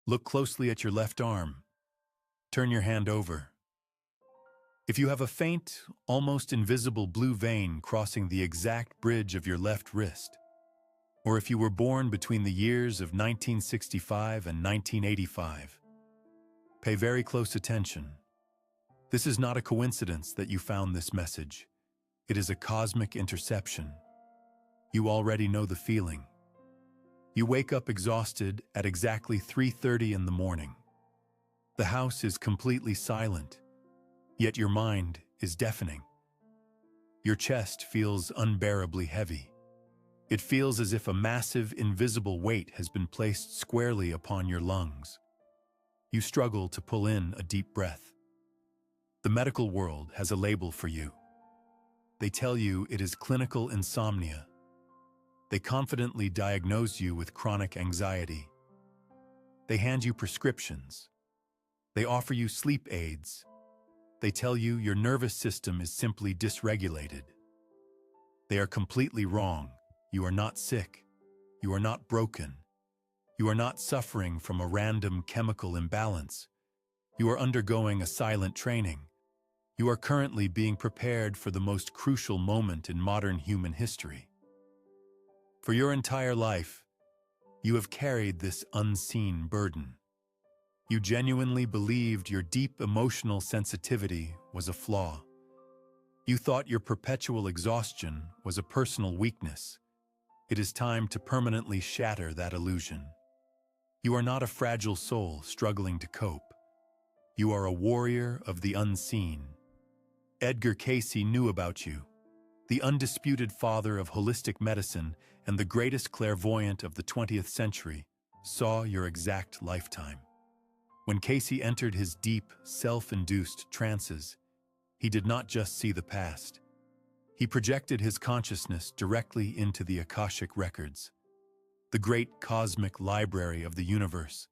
Look closely at your left arm. Turn your hand over. If you have a faint, almost invisible blue vein crossing the exact bridge of your left wrist, or if you were born between the years of 1965 and 1985, pay very close attention. This is not a coincidence that you found this message. It is a cosmic interception. You already know the feeling. You wake up exhausted at exactly 3:30 in the morning. The house is completely silent, yet your mind is deafening. Your chest feels unbearably heavy. It feels as if a massive, invisible weight has been placed squarely upon your lungs. You struggle to pull in a deep breath. The medical world has a label for you. They tell you it is clinical insomnia. They confidently diagnose you with chronic anxiety. They hand you prescriptions. They offer you sleep aids. They tell you your nervous system is simply dysregulated. They are completely wrong. You are not sick. You are not broken. You are not suffering from a random chemical imbalance. You are undergoing a silent training. You are currently being prepared for the most crucial moment in modern human history. For your entire life, you have carried this unseen burden. You genuinely believed your deep emotional sensitivity was a flaw. You thought your perpetual exhaustion was a personal weakness. It is time to permanently shatter that illusion. You are not a fragile soul struggling to cope. You are a warrior of the unseen. Edgar Cayce knew about you. The undisputed father of holistic medicine and the greatest clairvoyant of the 20th century saw your exact lifetime. When Cayce entered his deep, self-induced trances, he did not just see the past. He projected his consciousness directly into the Akashic records, the great cosmic library of the universe,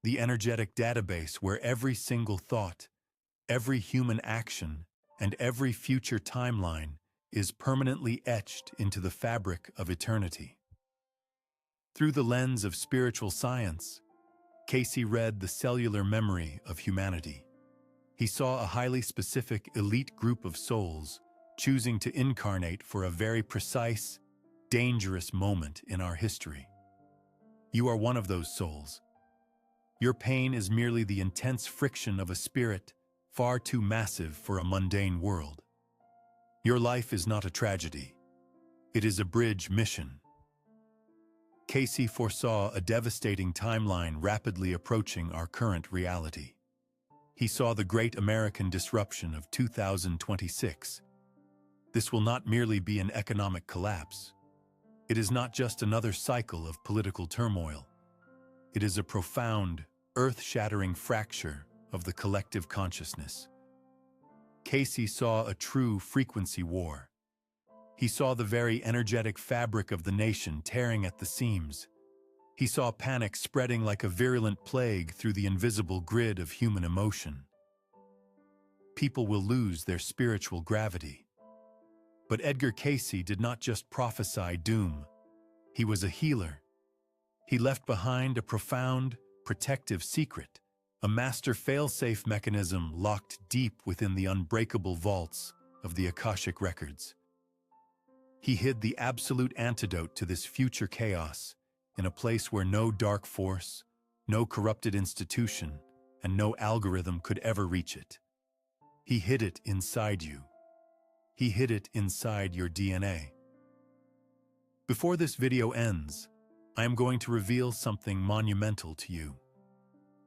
the energetic database where every single thought, every human action, and every future timeline is permanently etched into the fabric of eternity. Through the lens of spiritual science, Cayce read the cellular memory of humanity. He saw a highly specific elite group of souls choosing to incarnate for a very precise, dangerous moment in our history. You are one of those souls. Your pain is merely the intense friction of a spirit far too massive for a mundane world. Your life is not a tragedy. It is a bridge mission. Cayce foresaw a devastating timeline rapidly approaching our current reality. He saw the great American disruption of 2026. This will not merely be an economic collapse. It is not just another cycle of political turmoil. It is a profound, earth-shattering fracture of the collective consciousness. Cayce saw a true frequency war. He saw the very energetic fabric of the nation tearing at the seams. He saw panic spreading like a virulent plague through the invisible grid of human emotion. People will lose their spiritual gravity. But Edgar Cayce did not just prophesy doom. He was a healer. He left behind a profound, protective secret, a master fail-safe mechanism locked deep within the unbreakable vaults of the Akashic records. He hid the absolute antidote to this future chaos in a place where no dark force, no corrupted institution, and no algorithm could ever reach it. He hid it inside you. He hid it inside your DNA. Before this video ends, I am going to reveal something monumental to you.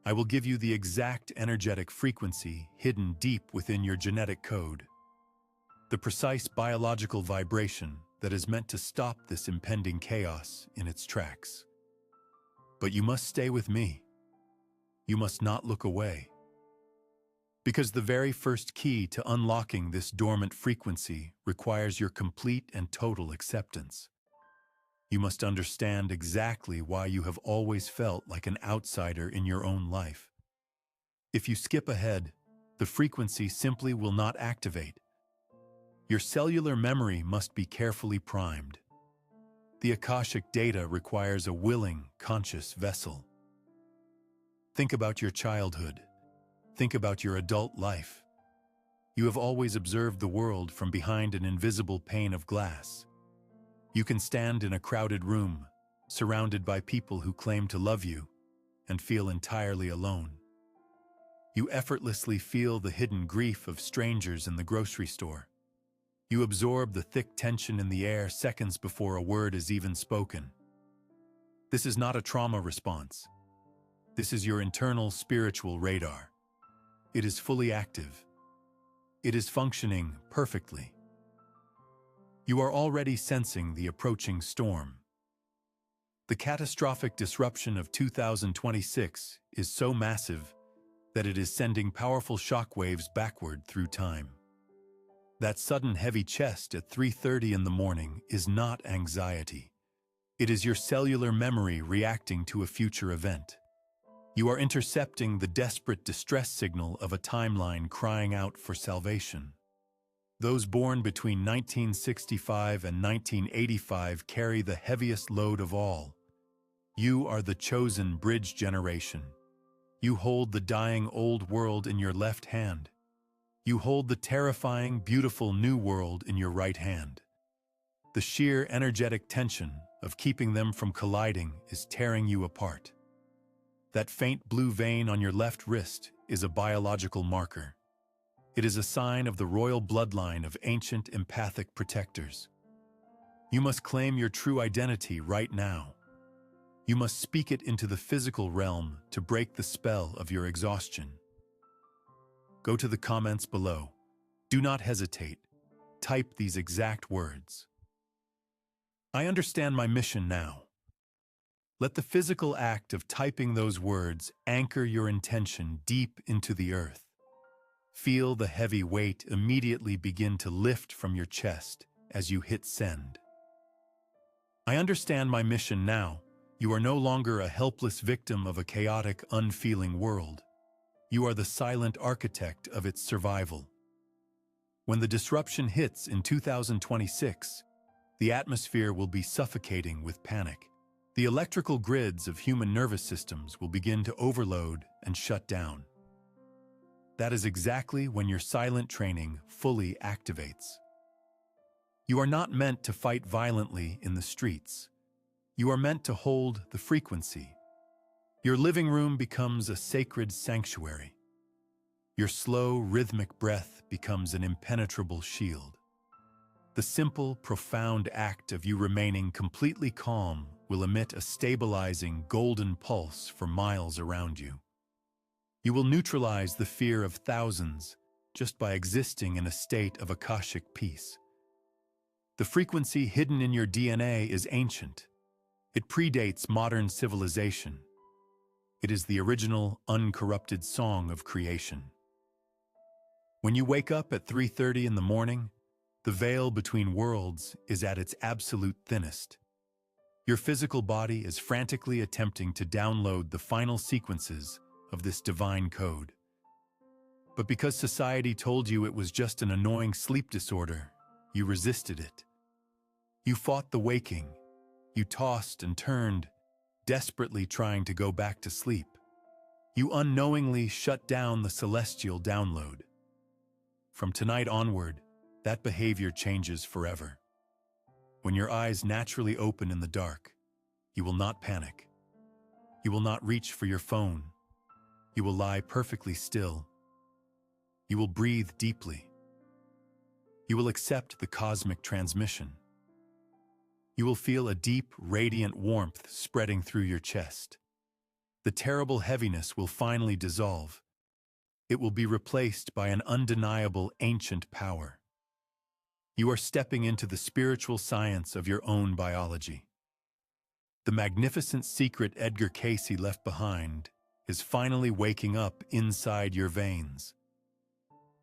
I will give you the exact energetic frequency hidden deep within your genetic code, the precise biological vibration that is meant to stop this impending chaos in its tracks. But you must stay with me. You must not look away. Because the very first key to unlocking this dormant frequency requires your complete and total acceptance. You must understand exactly why you have always felt like an outsider in your own life. If you skip ahead, the frequency simply will not activate. Your cellular memory must be carefully primed. The Akashic data requires a willing, conscious vessel. Think about your childhood. Think about your adult life. You have always observed the world from behind an invisible pane of glass. You can stand in a crowded room, surrounded by people who claim to love you, and feel entirely alone. You effortlessly feel the hidden grief of strangers in the grocery store. You absorb the thick tension in the air seconds before a word is even spoken. This is not a trauma response. This is your internal spiritual radar. It is fully active. It is functioning perfectly. You are already sensing the approaching storm. The catastrophic disruption of 2026 is so massive that it is sending powerful shockwaves backward through time. That sudden heavy chest at 3:30 in the morning is not anxiety. It is your cellular memory reacting to a future event. You are intercepting the desperate distress signal of a timeline crying out for salvation. Those born between 1965 and 1985 carry the heaviest load of all. You are the chosen bridge generation. You hold the dying old world in your left hand. You hold the terrifying, beautiful new world in your right hand. The sheer energetic tension of keeping them from colliding is tearing you apart. That faint blue vein on your left wrist is a biological marker. It is a sign of the royal bloodline of ancient empathic protectors. You must claim your true identity right now. You must speak it into the physical realm to break the spell of your exhaustion. Go to the comments below. Do not hesitate. Type these exact words. I understand my mission now. Let the physical act of typing those words anchor your intention deep into the earth. Feel the heavy weight immediately begin to lift from your chest as you hit send. I understand my mission now. You are no longer a helpless victim of a chaotic, unfeeling world. You are the silent architect of its survival. When the disruption hits in 2026, the atmosphere will be suffocating with panic. The electrical grids of human nervous systems will begin to overload and shut down. That is exactly when your silent training fully activates. You are not meant to fight violently in the streets. You are meant to hold the frequency. Your living room becomes a sacred sanctuary. Your slow, rhythmic breath becomes an impenetrable shield. The simple, profound act of you remaining completely calm will emit a stabilizing, golden pulse for miles around you. You will neutralize the fear of thousands just by existing in a state of Akashic peace. The frequency hidden in your DNA is ancient. It predates modern civilization. It is the original, uncorrupted song of creation. When you wake up at 3:30 in the morning, the veil between worlds is at its absolute thinnest. Your physical body is frantically attempting to download the final sequences of this divine code. But because society told you it was just an annoying sleep disorder, you resisted it. You fought the waking. You tossed and turned, desperately trying to go back to sleep. You unknowingly shut down the celestial download. From tonight onward, that behavior changes forever. When your eyes naturally open in the dark, you will not panic. You will not reach for your phone. You will lie perfectly still. You will breathe deeply. You will accept the cosmic transmission. You will feel a deep, radiant warmth spreading through your chest. The terrible heaviness will finally dissolve. It will be replaced by an undeniable ancient power. You are stepping into the spiritual science of your own biology. The magnificent secret Edgar Cayce left behind is finally waking up inside your veins.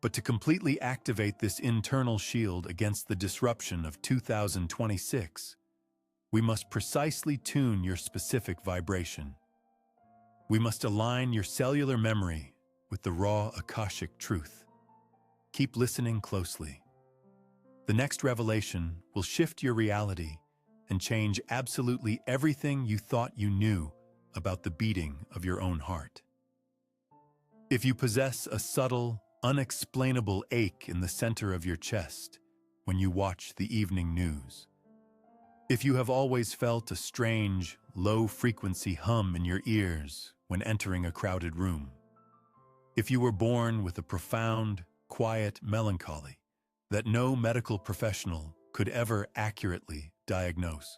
But to completely activate this internal shield against the disruption of 2026, we must precisely tune your specific vibration. We must align your cellular memory with the raw Akashic truth. Keep listening closely. The next revelation will shift your reality and change absolutely everything you thought you knew about the beating of your own heart. If you possess a subtle, unexplainable ache in the center of your chest when you watch the evening news, if you have always felt a strange, low-frequency hum in your ears when entering a crowded room, if you were born with a profound, quiet melancholy that no medical professional could ever accurately diagnose,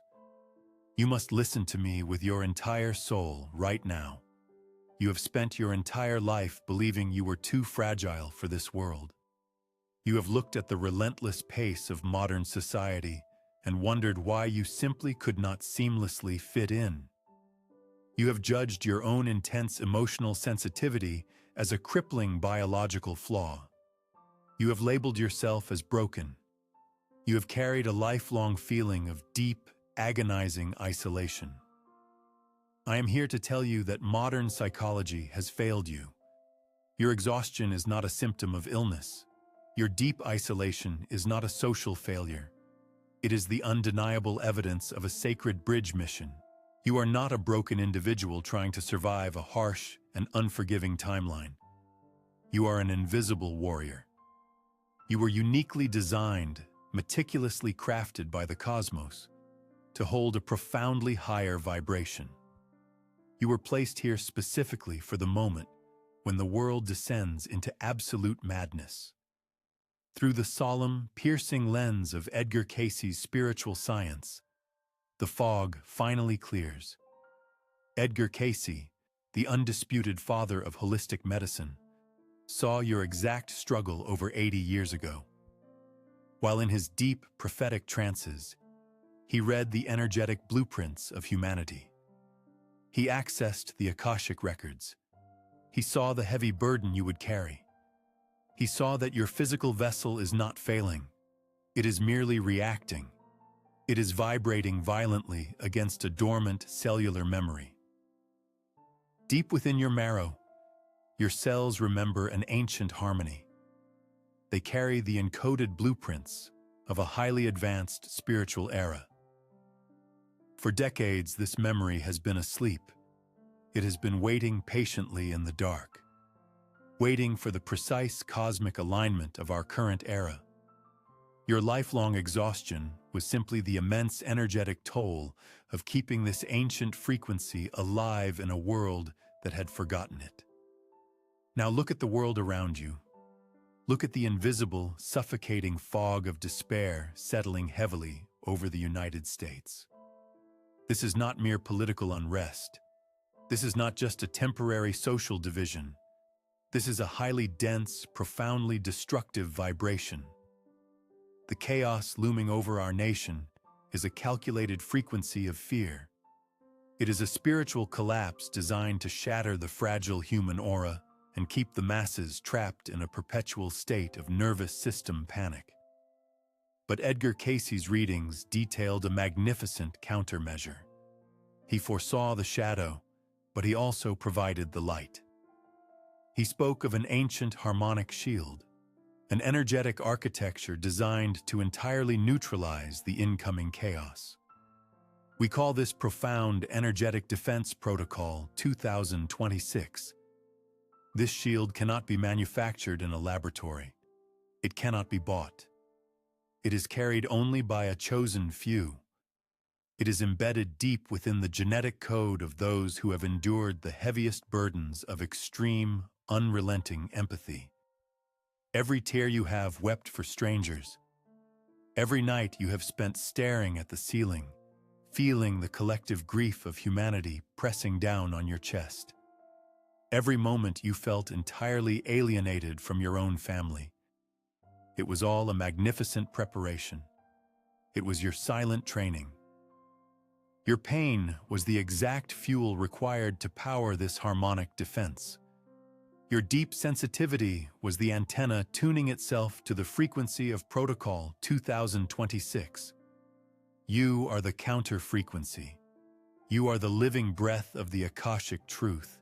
you must listen to me with your entire soul right now. You have spent your entire life believing you were too fragile for this world. You have looked at the relentless pace of modern society and wondered why you simply could not seamlessly fit in. You have judged your own intense emotional sensitivity as a crippling biological flaw. You have labeled yourself as broken. You have carried a lifelong feeling of deep, agonizing isolation. I am here to tell you that modern psychology has failed you. Your exhaustion is not a symptom of illness. Your deep isolation is not a social failure. It is the undeniable evidence of a sacred bridge mission. You are not a broken individual trying to survive a harsh and unforgiving timeline. You are an invisible warrior. You were uniquely designed, meticulously crafted by the cosmos, to hold a profoundly higher vibration. You were placed here specifically for the moment when the world descends into absolute madness. Through the solemn, piercing lens of Edgar Cayce's spiritual science, the fog finally clears. Edgar Cayce, the undisputed father of holistic medicine, saw your exact struggle over 80 years ago. While in his deep, prophetic trances, he read the energetic blueprints of humanity. He accessed the Akashic records. He saw the heavy burden you would carry. He saw that your physical vessel is not failing. It is merely reacting. It is vibrating violently against a dormant cellular memory. Deep within your marrow, your cells remember an ancient harmony. They carry the encoded blueprints of a highly advanced spiritual era. For decades, this memory has been asleep. It has been waiting patiently in the dark, waiting for the precise cosmic alignment of our current era. Your lifelong exhaustion was simply the immense energetic toll of keeping this ancient frequency alive in a world that had forgotten it. Now look at the world around you. Look at the invisible, suffocating fog of despair settling heavily over the United States. This is not mere political unrest. This is not just a temporary social division. This is a highly dense, profoundly destructive vibration. The chaos looming over our nation is a calculated frequency of fear. It is a spiritual collapse designed to shatter the fragile human aura and keep the masses trapped in a perpetual state of nervous system panic. But Edgar Cayce's readings detailed a magnificent countermeasure. He foresaw the shadow, but he also provided the light. He spoke of an ancient harmonic shield, an energetic architecture designed to entirely neutralize the incoming chaos. We call this profound energetic defense protocol 2026. This shield cannot be manufactured in a laboratory. It cannot be bought. It is carried only by a chosen few. It is embedded deep within the genetic code of those who have endured the heaviest burdens of extreme, unrelenting empathy. Every tear you have wept for strangers. Every night you have spent staring at the ceiling, feeling the collective grief of humanity pressing down on your chest. Every moment you felt entirely alienated from your own family. It was all a magnificent preparation. It was your silent training. Your pain was the exact fuel required to power this harmonic defense. Your deep sensitivity was the antenna tuning itself to the frequency of Protocol 2026. You are the counter frequency. You are the living breath of the Akashic truth.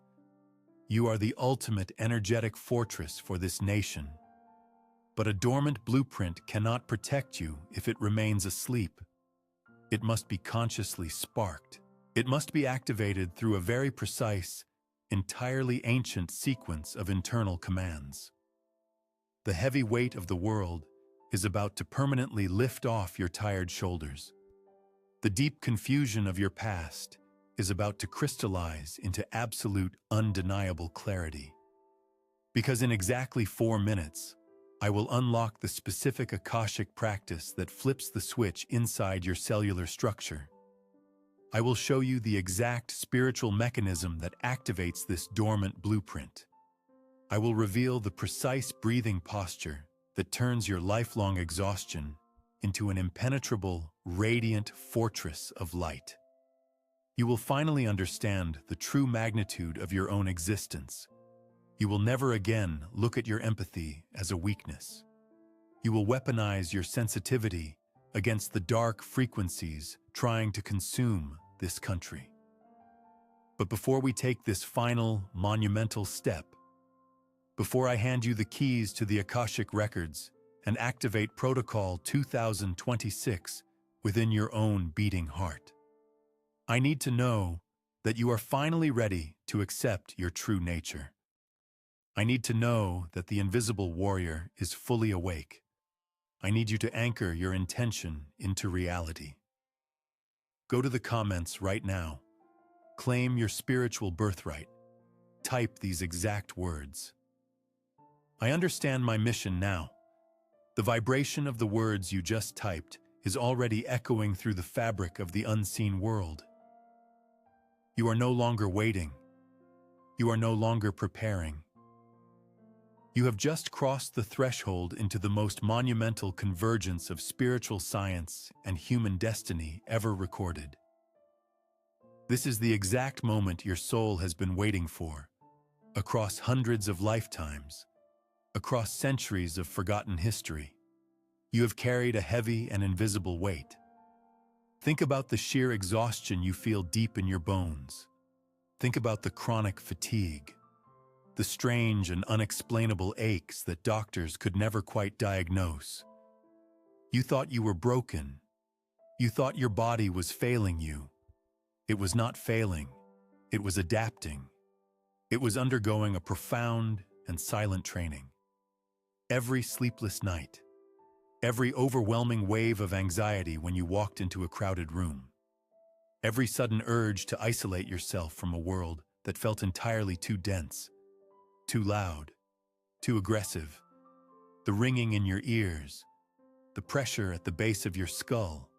You are the ultimate energetic fortress for this nation. But a dormant blueprint cannot protect you if it remains asleep. It must be consciously sparked. It must be activated through a very precise, entirely ancient sequence of internal commands. The heavy weight of the world is about to permanently lift off your tired shoulders. The deep confusion of your past is about to crystallize into absolute, undeniable clarity. Because in exactly 4 minutes, I will unlock the specific Akashic practice that flips the switch inside your cellular structure. I will show you the exact spiritual mechanism that activates this dormant blueprint. I will reveal the precise breathing posture that turns your lifelong exhaustion into an impenetrable, radiant fortress of light. You will finally understand the true magnitude of your own existence. You will never again look at your empathy as a weakness. You will weaponize your sensitivity against the dark frequencies trying to consume this country. But before we take this final, monumental step, before I hand you the keys to the Akashic records and activate Protocol 2026 within your own beating heart, I need to know that you are finally ready to accept your true nature. I need to know that the invisible warrior is fully awake. I need you to anchor your intention into reality. Go to the comments right now. Claim your spiritual birthright. Type these exact words. I understand my mission now. The vibration of the words you just typed is already echoing through the fabric of the unseen world. You are no longer waiting. You are no longer preparing. You have just crossed the threshold into the most monumental convergence of spiritual science and human destiny ever recorded. This is the exact moment your soul has been waiting for, across hundreds of lifetimes, across centuries of forgotten history. You have carried a heavy and invisible weight. Think about the sheer exhaustion you feel deep in your bones. Think about the chronic fatigue, the strange and unexplainable aches that doctors could never quite diagnose. You thought you were broken. You thought your body was failing you. It was not failing. It was adapting. It was undergoing a profound and silent training. Every sleepless night, every overwhelming wave of anxiety when you walked into a crowded room, every sudden urge to isolate yourself from a world that felt entirely too dense, too loud, too aggressive, the ringing in your ears, the pressure at the base of your skull,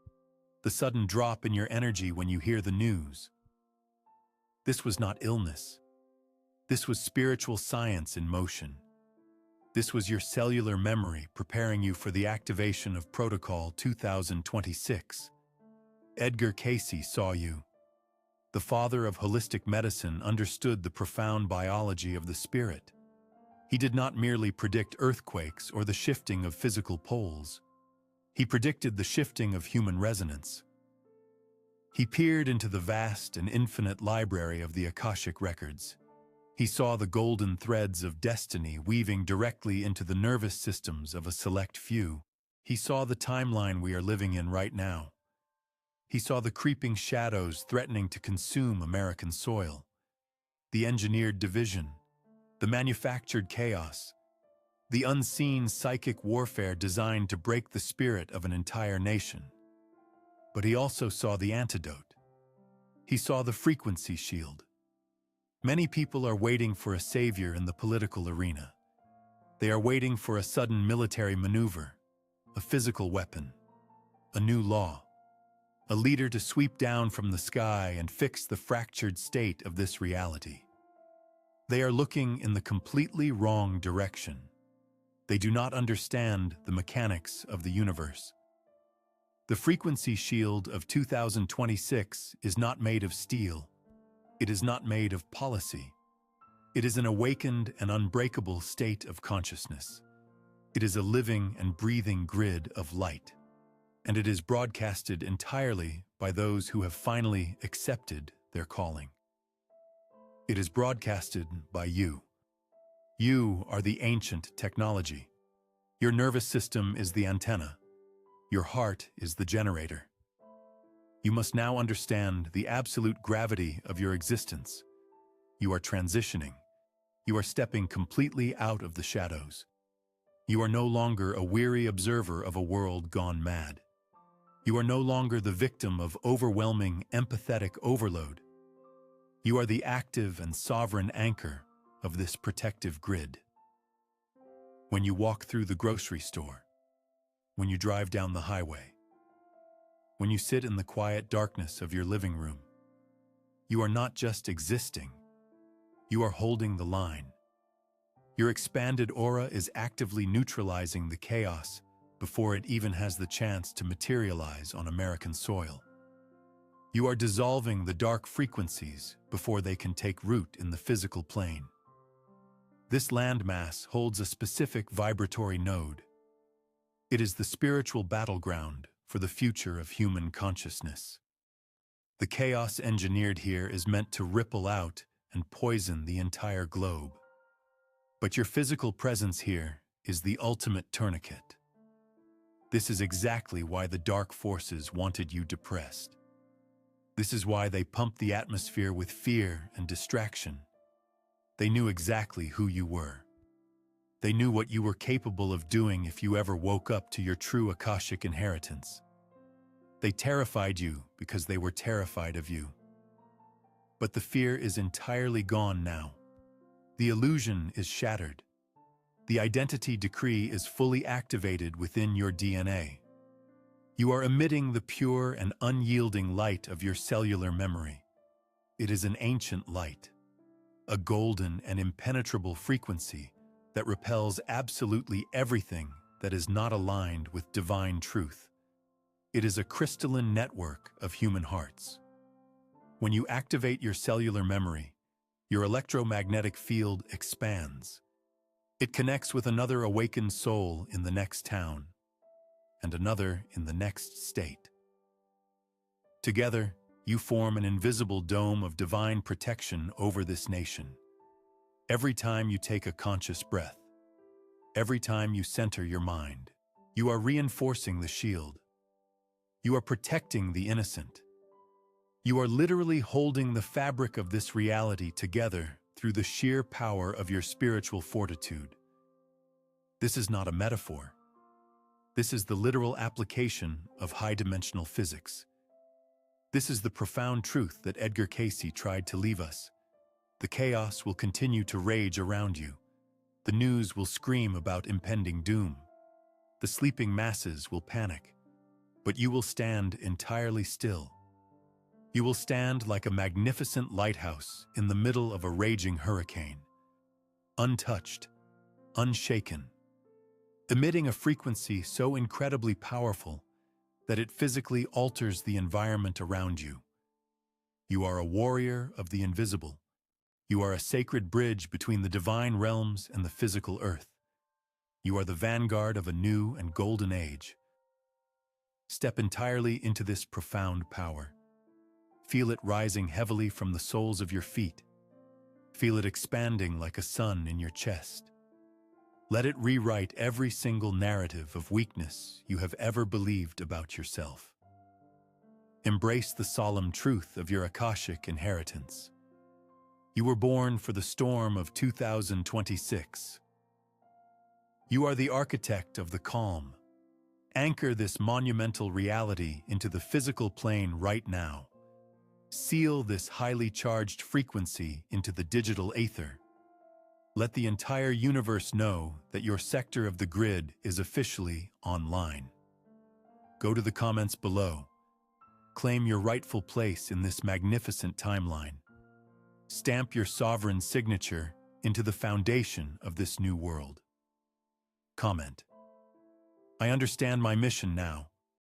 the sudden drop in your energy when you hear the news. This was not illness. This was spiritual science in motion. This was your cellular memory preparing you for the activation of Protocol 2026. Edgar Cayce saw you. The father of holistic medicine understood the profound biology of the spirit. He did not merely predict earthquakes or the shifting of physical poles. He predicted the shifting of human resonance. He peered into the vast and infinite library of the Akashic records. He saw the golden threads of destiny weaving directly into the nervous systems of a select few. He saw the timeline we are living in right now. He saw the creeping shadows threatening to consume American soil, the engineered division, the manufactured chaos, the unseen psychic warfare designed to break the spirit of an entire nation. But he also saw the antidote. He saw the frequency shield. Many people are waiting for a savior in the political arena. They are waiting for a sudden military maneuver, a physical weapon, a new law, a leader to sweep down from the sky and fix the fractured state of this reality. They are looking in the completely wrong direction. They do not understand the mechanics of the universe. The frequency shield of 2026 is not made of steel. It is not made of policy. It is an awakened and unbreakable state of consciousness. It is a living and breathing grid of light. And it is broadcasted entirely by those who have finally accepted their calling. It is broadcasted by you. You are the ancient technology. Your nervous system is the antenna. Your heart is the generator. You must now understand the absolute gravity of your existence. You are transitioning. You are stepping completely out of the shadows. You are no longer a weary observer of a world gone mad. You are no longer the victim of overwhelming, empathetic overload. You are the active and sovereign anchor of this protective grid. When you walk through the grocery store, when you drive down the highway, when you sit in the quiet darkness of your living room, you are not just existing, you are holding the line. Your expanded aura is actively neutralizing the chaos before it even has the chance to materialize on American soil. You are dissolving the dark frequencies before they can take root in the physical plane. This landmass holds a specific vibratory node. It is the spiritual battleground for the future of human consciousness. The chaos engineered here is meant to ripple out and poison the entire globe. But your physical presence here is the ultimate tourniquet. This is exactly why the dark forces wanted you depressed. This is why they pumped the atmosphere with fear and distraction. They knew exactly who you were. They knew what you were capable of doing if you ever woke up to your true Akashic inheritance. They terrified you because they were terrified of you. But the fear is entirely gone now. The illusion is shattered. The identity decree is fully activated within your DNA. You are emitting the pure and unyielding light of your cellular memory. It is an ancient light, a golden and impenetrable frequency that repels absolutely everything that is not aligned with divine truth. It is a crystalline network of human hearts. When you activate your cellular memory, your electromagnetic field expands. It connects with another awakened soul in the next town, and another in the next state. Together, you form an invisible dome of divine protection over this nation. Every time you take a conscious breath, every time you center your mind, you are reinforcing the shield. You are protecting the innocent. You are literally holding the fabric of this reality together through the sheer power of your spiritual fortitude. This is not a metaphor. This is the literal application of high-dimensional physics. This is the profound truth that Edgar Cayce tried to leave us. The chaos will continue to rage around you. The news will scream about impending doom. The sleeping masses will panic. But you will stand entirely still. You will stand like a magnificent lighthouse in the middle of a raging hurricane, untouched, unshaken, emitting a frequency so incredibly powerful that it physically alters the environment around you. You are a warrior of the invisible. You are a sacred bridge between the divine realms and the physical earth. You are the vanguard of a new and golden age. Step entirely into this profound power. Feel it rising heavily from the soles of your feet. Feel it expanding like a sun in your chest. Let it rewrite every single narrative of weakness you have ever believed about yourself. Embrace the solemn truth of your Akashic inheritance. You were born for the storm of 2026. You are the architect of the calm. Anchor this monumental reality into the physical plane right now. Seal this highly charged frequency into the digital aether. Let the entire universe know that your sector of the grid is officially online. Go to the comments below. Claim your rightful place in this magnificent timeline. Stamp your sovereign signature into the foundation of this new world. Comment: I understand my mission now.